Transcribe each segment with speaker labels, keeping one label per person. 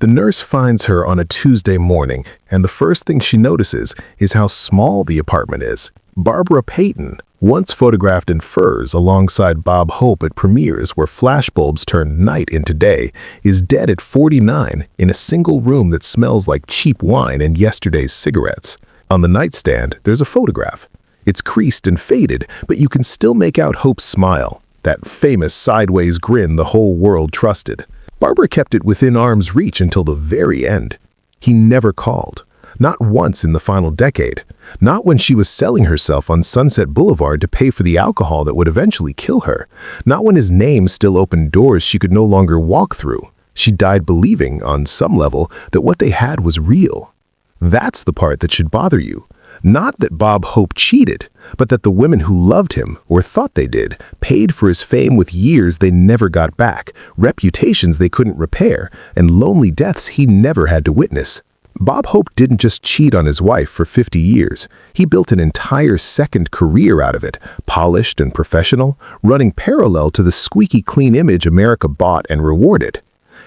Speaker 1: The nurse finds her on a Tuesday morning, and the first thing she notices is how small the apartment is. Barbara Payton, once photographed in furs alongside Bob Hope at premieres where flashbulbs turned night into day, is dead at 49 in a single room that smells like cheap wine and yesterday's cigarettes. On the nightstand, there's a photograph. It's creased and faded, but you can still make out Hope's smile, that famous sideways grin the whole world trusted. Barbara kept it within arm's reach until the very end. He never called. Not once in the final decade. Not when she was selling herself on Sunset Boulevard to pay for the alcohol that would eventually kill her. Not when his name still opened doors she could no longer walk through. She died believing, on some level, that what they had was real. That's the part that should bother you. Not that Bob Hope cheated, but that the women who loved him, or thought they did, paid for his fame with years they never got back, reputations they couldn't repair, and lonely deaths he never had to witness. Bob Hope didn't just cheat on his wife for 50 years. He built an entire second career out of it, polished and professional, running parallel to the squeaky clean image America bought and rewarded.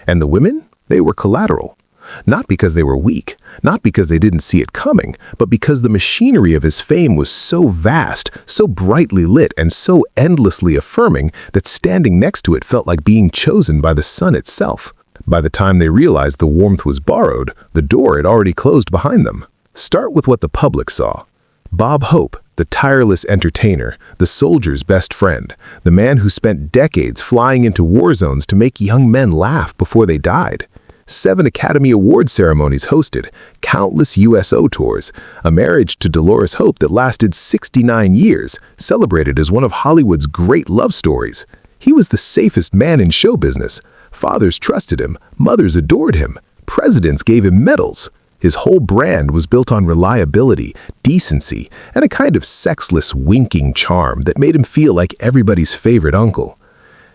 Speaker 1: And the women? They were collateral. Not because they were weak, not because they didn't see it coming, but because the machinery of his fame was so vast, so brightly lit, and so endlessly affirming that standing next to it felt like being chosen by the sun itself. By the time they realized the warmth was borrowed, the door had already closed behind them. Start with what the public saw. Bob Hope, the tireless entertainer, the soldier's best friend, the man who spent decades flying into war zones to make young men laugh before they died. 7 Academy Award ceremonies hosted, countless USO tours, a marriage to Dolores Hope that lasted 69 years, celebrated as one of Hollywood's great love stories. He was the safest man in show business. Fathers trusted him, mothers adored him, presidents gave him medals. His whole brand was built on reliability, decency, and a kind of sexless, winking charm that made him feel like everybody's favorite uncle.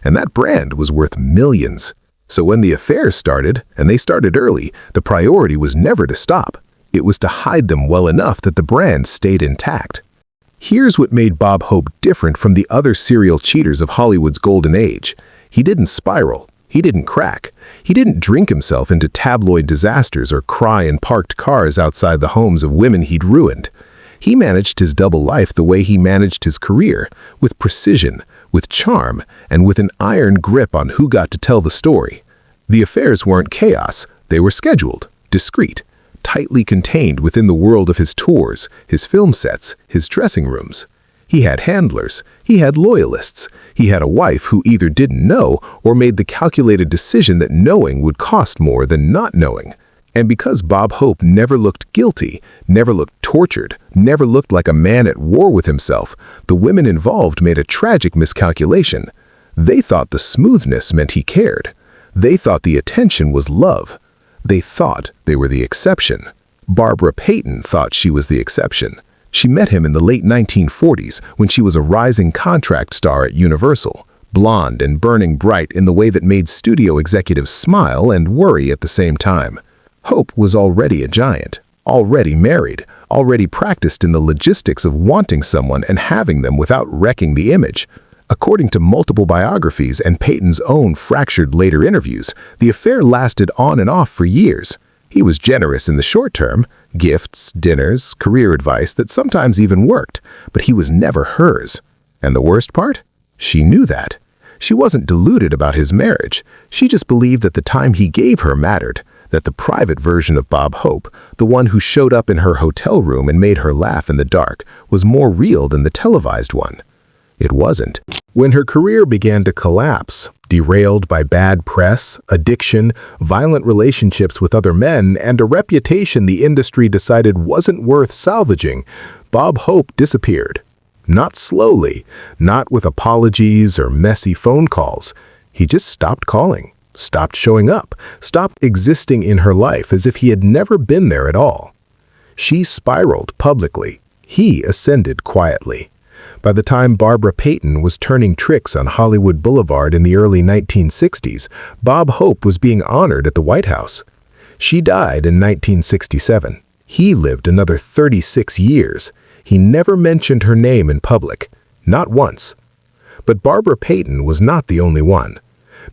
Speaker 1: And that brand was worth millions. So when the affairs started, and they started early, the priority was never to stop. It was to hide them well enough that the brand stayed intact. Here's what made Bob Hope different from the other serial cheaters of Hollywood's golden age. He didn't spiral. He didn't crack. He didn't drink himself into tabloid disasters or cry in parked cars outside the homes of women he'd ruined. He managed his double life the way he managed his career, with precision, with charm, and with an iron grip on who got to tell the story. The affairs weren't chaos. They were scheduled, discreet, tightly contained within the world of his tours, his film sets, his dressing rooms. He had handlers. He had loyalists. He had a wife who either didn't know or made the calculated decision that knowing would cost more than not knowing. And because Bob Hope never looked guilty, never looked tortured, never looked like a man at war with himself, the women involved made a tragic miscalculation. They thought the smoothness meant he cared. They thought the attention was love. They thought they were the exception. Barbara Payton thought she was the exception. She met him in the late 1940s when she was a rising contract star at Universal, blonde and burning bright in the way that made studio executives smile and worry at the same time. Hope was already a giant, already married, already practiced in the logistics of wanting someone and having them without wrecking the image. According to multiple biographies and Payton's own fractured later interviews, the affair lasted on and off for years. He was generous in the short term, gifts, dinners, career advice that sometimes even worked, but he was never hers. And the worst part? She knew that. She wasn't deluded about his marriage. She just believed that the time he gave her mattered, that the private version of Bob Hope, the one who showed up in her hotel room and made her laugh in the dark, was more real than the televised one. It wasn't. When her career began to collapse, derailed by bad press, addiction, violent relationships with other men, and a reputation the industry decided wasn't worth salvaging, Bob Hope disappeared. Not slowly, not with apologies or messy phone calls. He just stopped calling, stopped showing up, stopped existing in her life as if he had never been there at all. She spiraled publicly. He ascended quietly. By the time Barbara Payton was turning tricks on Hollywood Boulevard in the early 1960s, Bob Hope was being honored at the White House. She died in 1967. He lived another 36 years. He never mentioned her name in public, not once. But Barbara Payton was not the only one.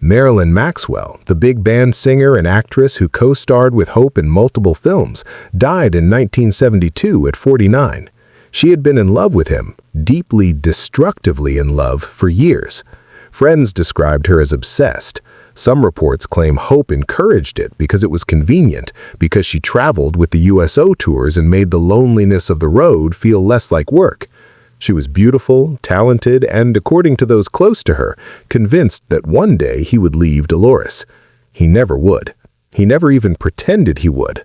Speaker 1: Marilyn Maxwell, the big band singer and actress who co-starred with Hope in multiple films, died in 1972 at 49. She had been in love with him, deeply, destructively in love, for years. Friends described her as obsessed. Some reports claim Hope encouraged it because it was convenient, because she traveled with the USO tours and made the loneliness of the road feel less like work. She was beautiful, talented, and, according to those close to her, convinced that one day he would leave Dolores. He never would. He never even pretended he would.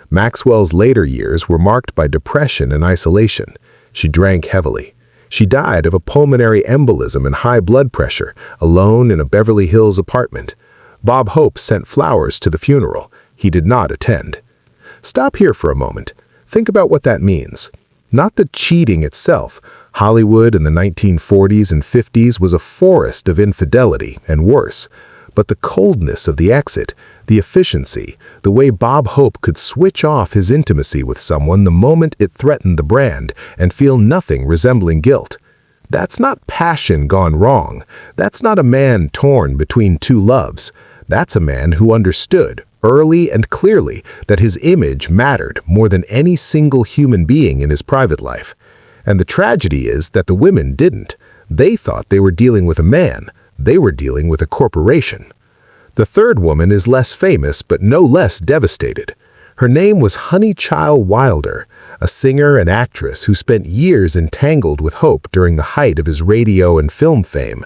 Speaker 1: Maxwell's later years were marked by depression and isolation. She drank heavily. She died of a pulmonary embolism and high blood pressure, alone in a Beverly Hills apartment. Bob Hope sent flowers to the funeral. He did not attend. Stop here for a moment. Think about what that means. Not the cheating itself. Hollywood in the 1940s and 50s was a forest of infidelity, and worse. But the coldness of the exit, the efficiency, the way Bob Hope could switch off his intimacy with someone the moment it threatened the brand and feel nothing resembling guilt. That's not passion gone wrong. That's not a man torn between two loves. That's a man who understood, early and clearly, that his image mattered more than any single human being in his private life. And the tragedy is that the women didn't. They thought they were dealing with a man. They were dealing with a corporation. The third woman is less famous but no less devastated. Her name was Honeychild Wilder, a singer and actress who spent years entangled with Hope during the height of his radio and film fame.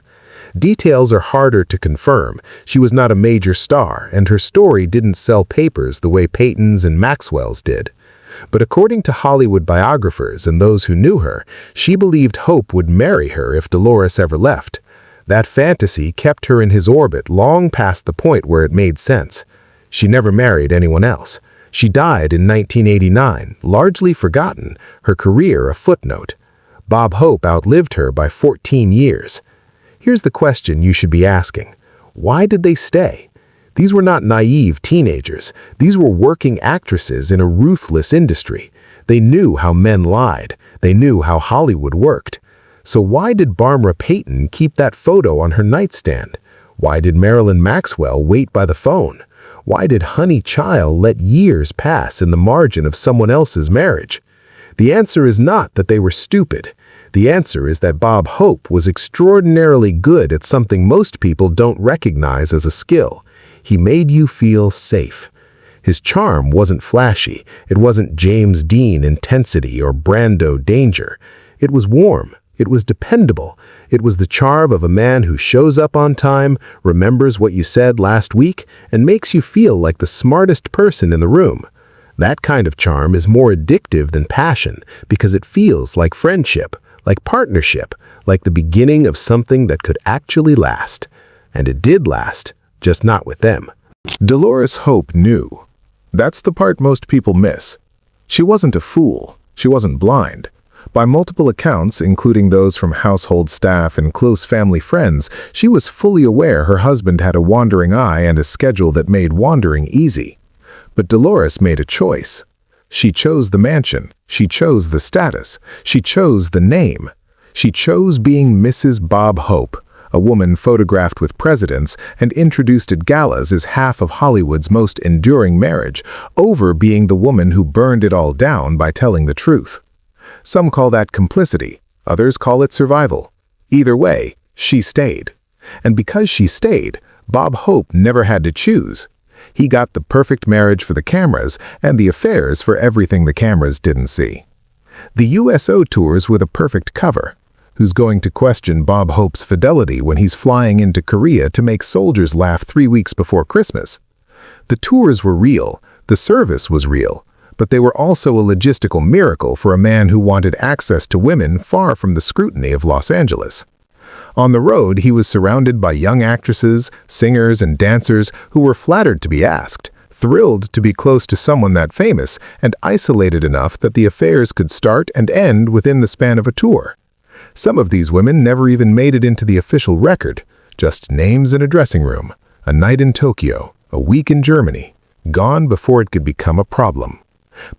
Speaker 1: Details are harder to confirm. She was not a major star, and her story didn't sell papers the way Payton's and Maxwell's did. But according to Hollywood biographers and those who knew her, she believed Hope would marry her if Dolores ever left. That fantasy kept her in his orbit long past the point where it made sense. She never married anyone else. She died in 1989, largely forgotten, her career a footnote. Bob Hope outlived her by 14 years. Here's the question you should be asking. Why did they stay? These were not naive teenagers. These were working actresses in a ruthless industry. They knew how men lied. They knew how Hollywood worked. So why did Barbara Payton keep that photo on her nightstand? Why did Marilyn Maxwell wait by the phone? Why did Honeychild let years pass in the margin of someone else's marriage? The answer is not that they were stupid. The answer is that Bob Hope was extraordinarily good at something most people don't recognize as a skill. He made you feel safe. His charm wasn't flashy. It wasn't James Dean intensity or Brando danger. It was warm. It was dependable. It was the charm of a man who shows up on time, remembers what you said last week, and makes you feel like the smartest person in the room. That kind of charm is more addictive than passion because it feels like friendship, like partnership, like the beginning of something that could actually last. And it did last, just not with them. Dolores Hope knew. That's the part most people miss. She wasn't a fool. She wasn't blind. By multiple accounts, including those from household staff and close family friends, she was fully aware her husband had a wandering eye and a schedule that made wandering easy. But Dolores made a choice. She chose the mansion. She chose the status. She chose the name. She chose being Mrs. Bob Hope, a woman photographed with presidents and introduced at galas as half of Hollywood's most enduring marriage, over being the woman who burned it all down by telling the truth. Some call that complicity. Others call it survival. Either way, she stayed. And because she stayed, Bob Hope never had to choose. He got the perfect marriage for the cameras and the affairs for everything the cameras didn't see. The USO tours were the perfect cover. Who's going to question Bob Hope's fidelity when he's flying into Korea to make soldiers laugh 3 weeks before Christmas? The tours were real. The service was real. But they were also a logistical miracle for a man who wanted access to women far from the scrutiny of Los Angeles. On the road, he was surrounded by young actresses, singers, and dancers who were flattered to be asked, thrilled to be close to someone that famous, and isolated enough that the affairs could start and end within the span of a tour. Some of these women never even made it into the official record, just names in a dressing room, a night in Tokyo, a week in Germany, gone before it could become a problem.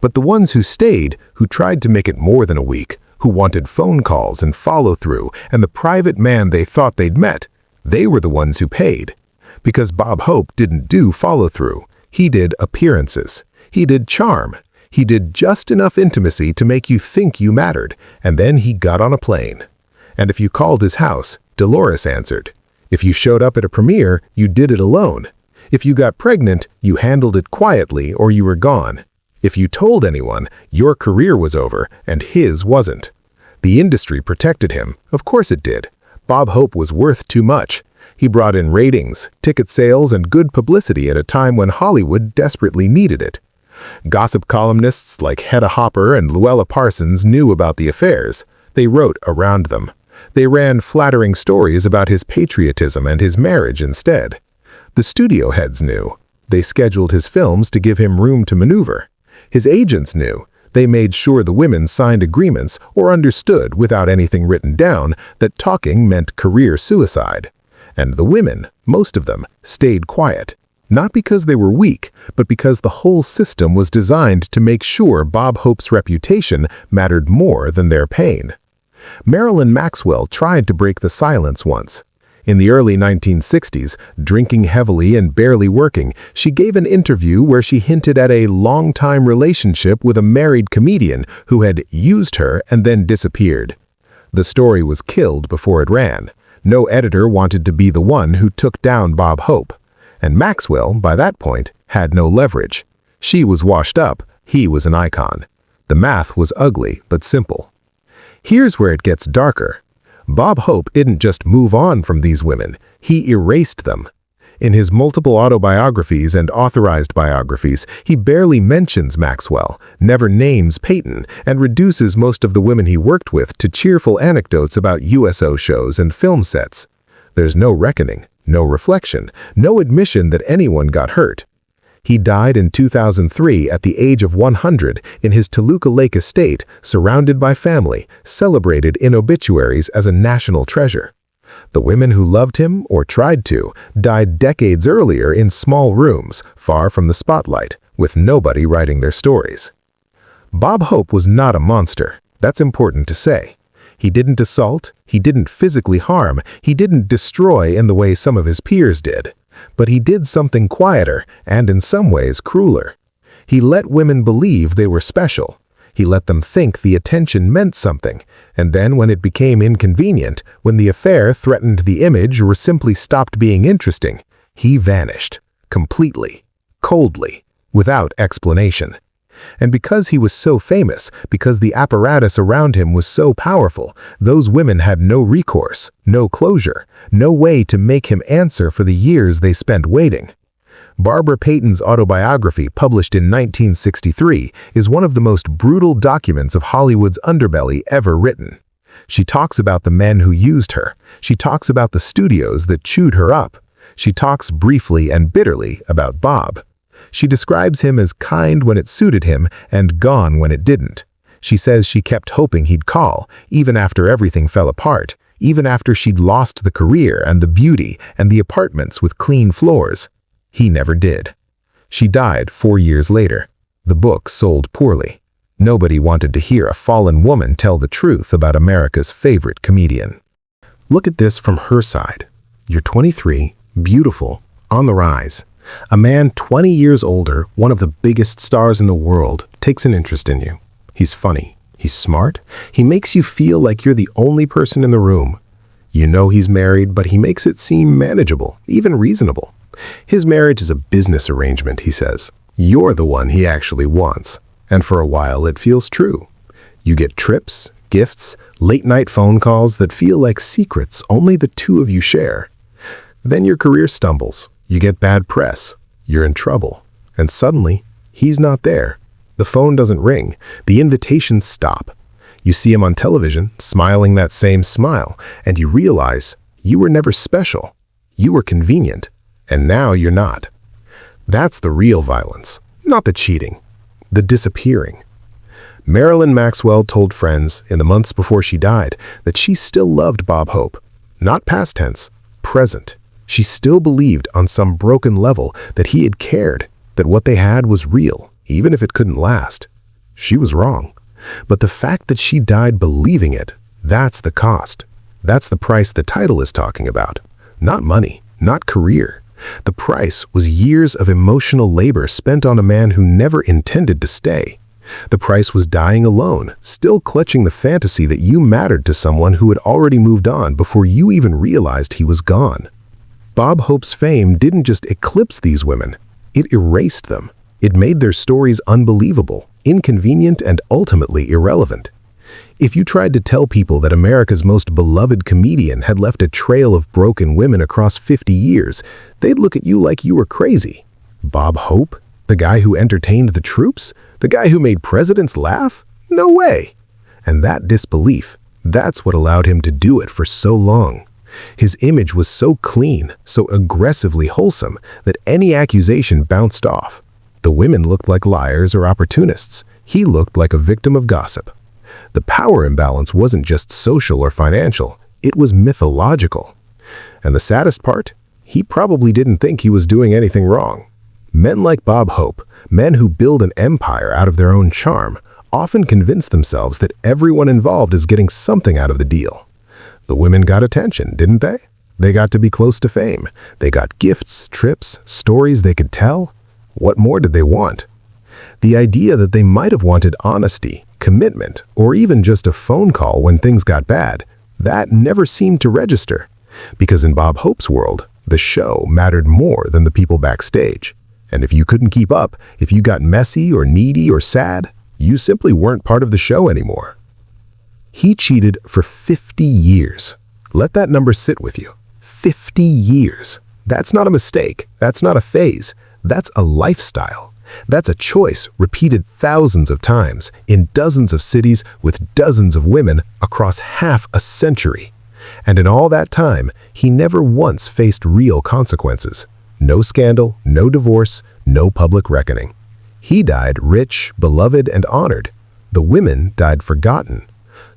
Speaker 1: But the ones who stayed, who tried to make it more than a week, who wanted phone calls and follow-through and the private man they thought they'd met, they were the ones who paid. Because Bob Hope didn't do follow-through. He did appearances. He did charm. He did just enough intimacy to make you think you mattered, and then he got on a plane. And if you called his house, Dolores answered. If you showed up at a premiere, you did it alone. If you got pregnant, you handled it quietly or you were gone. If you told anyone, your career was over and his wasn't. The industry protected him. Of course it did. Bob Hope was worth too much. He brought in ratings, ticket sales, and good publicity at a time when Hollywood desperately needed it. Gossip columnists like Hedda Hopper and Luella Parsons knew about the affairs. They wrote around them. They ran flattering stories about his patriotism and his marriage instead. The studio heads knew. They scheduled his films to give him room to maneuver. His agents knew. They made sure the women signed agreements or understood without anything written down that talking meant career suicide. And the women, most of them, stayed quiet. Not because they were weak, but because the whole system was designed to make sure Bob Hope's reputation mattered more than their pain. Marilyn Maxwell tried to break the silence once. In the early 1960s, drinking heavily and barely working, she gave an interview where she hinted at a long-time relationship with a married comedian who had used her and then disappeared. The story was killed before it ran. No editor wanted to be the one who took down Bob Hope. And Maxwell, by that point, had no leverage. She was washed up, he was an icon. The math was ugly but simple. Here's where it gets darker. Bob Hope didn't just move on from these women, he erased them. In his multiple autobiographies and authorized biographies, he barely mentions Maxwell, never names Payton, and reduces most of the women he worked with to cheerful anecdotes about USO shows and film sets. There's no reckoning, no reflection, no admission that anyone got hurt. He died in 2003 at the age of 100 in his Toluca Lake estate, surrounded by family, celebrated in obituaries as a national treasure. The women who loved him, or tried to, died decades earlier in small rooms, far from the spotlight, with nobody writing their stories. Bob Hope was not a monster. That's important to say. He didn't assault, he didn't physically harm, he didn't destroy in the way some of his peers did. But he did something quieter and in some ways crueler. He let women believe they were special. He let them think the attention meant something, and then when it became inconvenient, when the affair threatened the image or simply stopped being interesting, he vanished, completely, coldly, without explanation. And because he was so famous, because the apparatus around him was so powerful, those women had no recourse, no closure, no way to make him answer for the years they spent waiting. Barbara Payton's autobiography, published in 1963, is one of the most brutal documents of Hollywood's underbelly ever written. She talks about the men who used her. She talks about the studios that chewed her up. She talks briefly and bitterly about Bob. She describes him as kind when it suited him and gone when it didn't. She says she kept hoping he'd call, even after everything fell apart, even after she'd lost the career and the beauty and the apartments with clean floors. He never did. She died 4 years later. The book sold poorly. Nobody wanted to hear a fallen woman tell the truth about America's favorite comedian. Look at this from her side. You're 23, beautiful, on the rise. A man 20 years older, one of the biggest stars in the world, takes an interest in you. He's funny. He's smart. He makes you feel like you're the only person in the room. You know he's married, but he makes it seem manageable, even reasonable. His marriage is a business arrangement, he says. You're the one he actually wants. And for a while, it feels true. You get trips, gifts, late-night phone calls that feel like secrets only the two of you share. Then your career stumbles. You get bad press. You're in trouble. And suddenly, he's not there. The phone doesn't ring. The invitations stop. You see him on television, smiling that same smile, and you realize you were never special. You were convenient. And now you're not. That's the real violence, not the cheating, the disappearing. Marilyn Maxwell told friends in the months before she died that she still loved Bob Hope. Not past tense, present. She still believed on some broken level that he had cared, that what they had was real, even if it couldn't last. She was wrong. But the fact that she died believing it, that's the cost. That's the price the title is talking about. Not money, not career. The price was years of emotional labor spent on a man who never intended to stay. The price was dying alone, still clutching the fantasy that you mattered to someone who had already moved on before you even realized he was gone. Bob Hope's fame didn't just eclipse these women, it erased them. It made their stories unbelievable, inconvenient, and ultimately irrelevant. If you tried to tell people that America's most beloved comedian had left a trail of broken women across 50 years, they'd look at you like you were crazy. Bob Hope? The guy who entertained the troops? The guy who made presidents laugh? No way! And that disbelief, that's what allowed him to do it for so long. His image was so clean, so aggressively wholesome, that any accusation bounced off. The women looked like liars or opportunists. He looked like a victim of gossip. The power imbalance wasn't just social or financial, it was mythological. And the saddest part? He probably didn't think he was doing anything wrong. Men like Bob Hope, men who build an empire out of their own charm, often convince themselves that everyone involved is getting something out of the deal. The women got attention, didn't they? They got to be close to fame. They got gifts, trips, stories they could tell. What more did they want? The idea that they might have wanted honesty, commitment, or even just a phone call when things got bad, that never seemed to register. Because in Bob Hope's world, the show mattered more than the people backstage. And if you couldn't keep up, if you got messy or needy or sad, you simply weren't part of the show anymore. He cheated for 50 years. Let that number sit with you. 50 years. That's not a mistake. That's not a phase. That's a lifestyle. That's a choice repeated thousands of times in dozens of cities with dozens of women across half a century. And in all that time, he never once faced real consequences. No scandal, no divorce, no public reckoning. He died rich, beloved, and honored. The women died forgotten.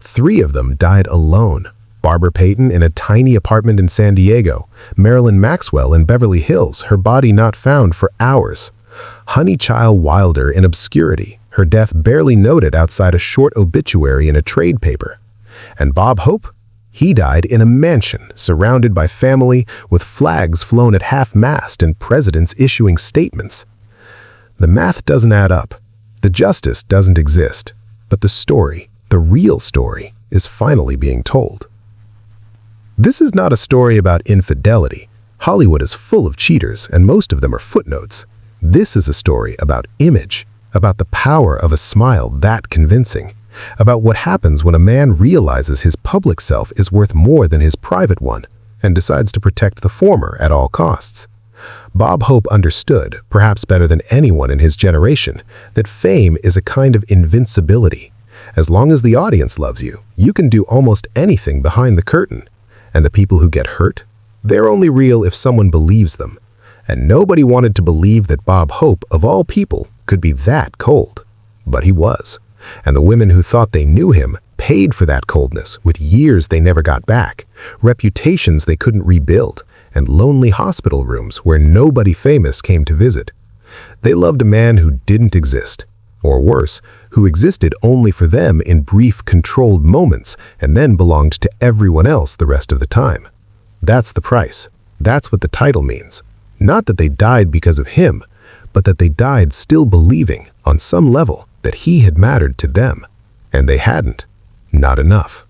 Speaker 1: 3 of them died alone. Barbara Payton in a tiny apartment in San Diego, Marilyn Maxwell in Beverly Hills, her body not found for hours. Honey Child Wilder in obscurity, her death barely noted outside a short obituary in a trade paper. And Bob Hope? He died in a mansion, surrounded by family, with flags flown at half-mast and presidents issuing statements. The math doesn't add up. The justice doesn't exist. But the story, the real story, is finally being told. This is not a story about infidelity. Hollywood is full of cheaters, and most of them are footnotes. This is a story about image, about the power of a smile that convincing, about what happens when a man realizes his public self is worth more than his private one and decides to protect the former at all costs. Bob Hope understood, perhaps better than anyone in his generation, that fame is a kind of invincibility. As long as the audience loves you, you can do almost anything behind the curtain. And the people who get hurt, they're only real if someone believes them. And nobody wanted to believe that Bob Hope, of all people, could be that cold. But he was. And the women who thought they knew him paid for that coldness with years they never got back, reputations they couldn't rebuild, and lonely hospital rooms where nobody famous came to visit. They loved a man who didn't exist, or worse, who existed only for them in brief, controlled moments and then belonged to everyone else the rest of the time. That's the price. That's what the title means. Not that they died because of him, but that they died still believing, on some level, that he had mattered to them. And they hadn't. Not enough.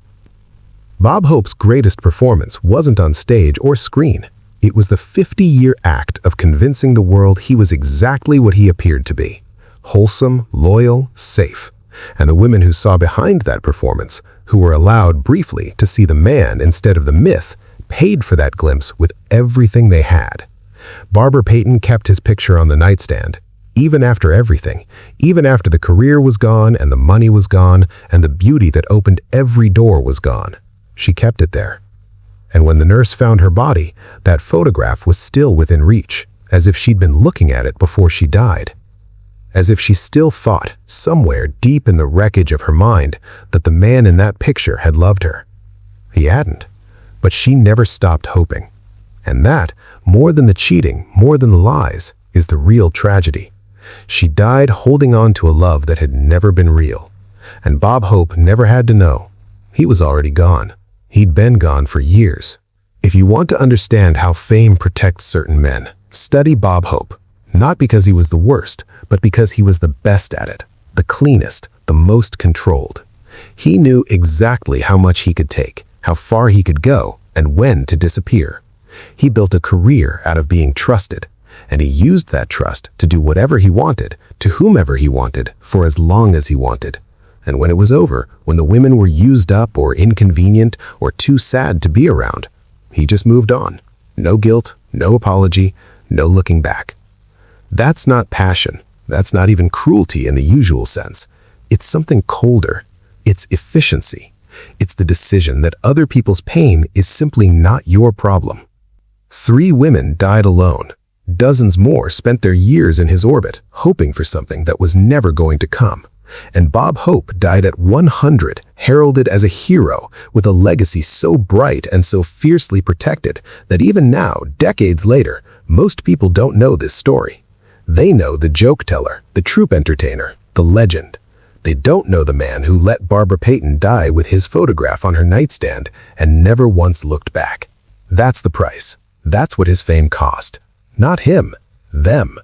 Speaker 1: Bob Hope's greatest performance wasn't on stage or screen. It was the 50-year act of convincing the world he was exactly what he appeared to be. Wholesome, loyal, safe. And the women who saw behind that performance, who were allowed briefly to see the man instead of the myth, paid for that glimpse with everything they had. Barbara Payton kept his picture on the nightstand, even after everything, even after the career was gone and the money was gone and the beauty that opened every door was gone. She kept it there. And when the nurse found her body, that photograph was still within reach, as if she'd been looking at it before she died. As if she still thought, somewhere deep in the wreckage of her mind, that the man in that picture had loved her. He hadn't, but she never stopped hoping. And that, more than the cheating, more than the lies, is the real tragedy. She died holding on to a love that had never been real. And Bob Hope never had to know. He was already gone. He'd been gone for years. If you want to understand how fame protects certain men, Study Bob Hope, not because he was the worst, but because he was the best at it, the cleanest, the most controlled. He knew exactly how much he could take, how far he could go, and when to disappear. He built a career out of being trusted, and he used that trust to do whatever he wanted, to whomever he wanted, for as long as he wanted. And when it was over, when the women were used up or inconvenient or too sad to be around, he just moved on. No guilt, no apology, no looking back. That's not passion. That's not even cruelty in the usual sense. It's something colder. It's efficiency. It's the decision that other people's pain is simply not your problem. 3 women died alone. Dozens more spent their years in his orbit, hoping for something that was never going to come. And Bob Hope died at 100, heralded as a hero, with a legacy so bright and so fiercely protected that even now, decades later, most people don't know this story. They know the joke teller, the troupe entertainer, the legend. They don't know the man who let Barbara Payton die with his photograph on her nightstand and never once looked back. That's the price. That's what his fame cost. Not him, them.